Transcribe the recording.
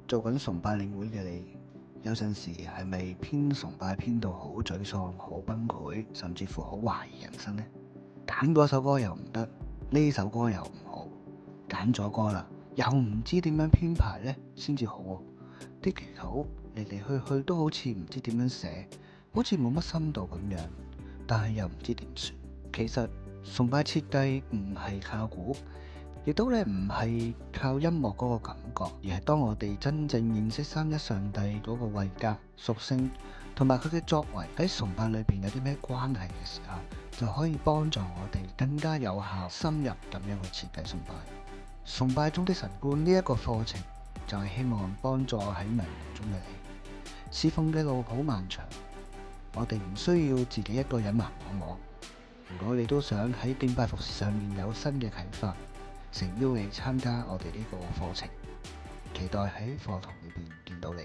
做緊崇拜領會嘅你，有陣時係咪偏崇拜偏到好沮喪、好崩潰，甚至乎好懷疑人生呢？揀嗰首歌又唔得，呢首歌又唔好，揀咗歌啦，又唔知點樣編排呢先至好喎。啲祈禱嚟嚟去去都好似唔知點樣寫，好似冇乜深度咁樣，但係又唔知點算。其實崇拜設計唔係靠估，亦都咧唔係靠音樂嗰個感覺，而係當我哋真正認識三一上帝嗰個位格、屬性同埋佢嘅作為喺崇拜裏邊有啲咩關係嘅時候，就可以幫助我哋更加有效、深入咁樣去設計崇拜。崇拜中的神觀呢一個課程就係希望幫助喺迷茫中嘅你。侍奉嘅路好漫長，我哋唔需要自己一個人盲摸摸。如果你都想喺敬拜服侍上面有新嘅啟發，誠邀你參加我哋呢個課程，期待喺課堂裏邊見到你。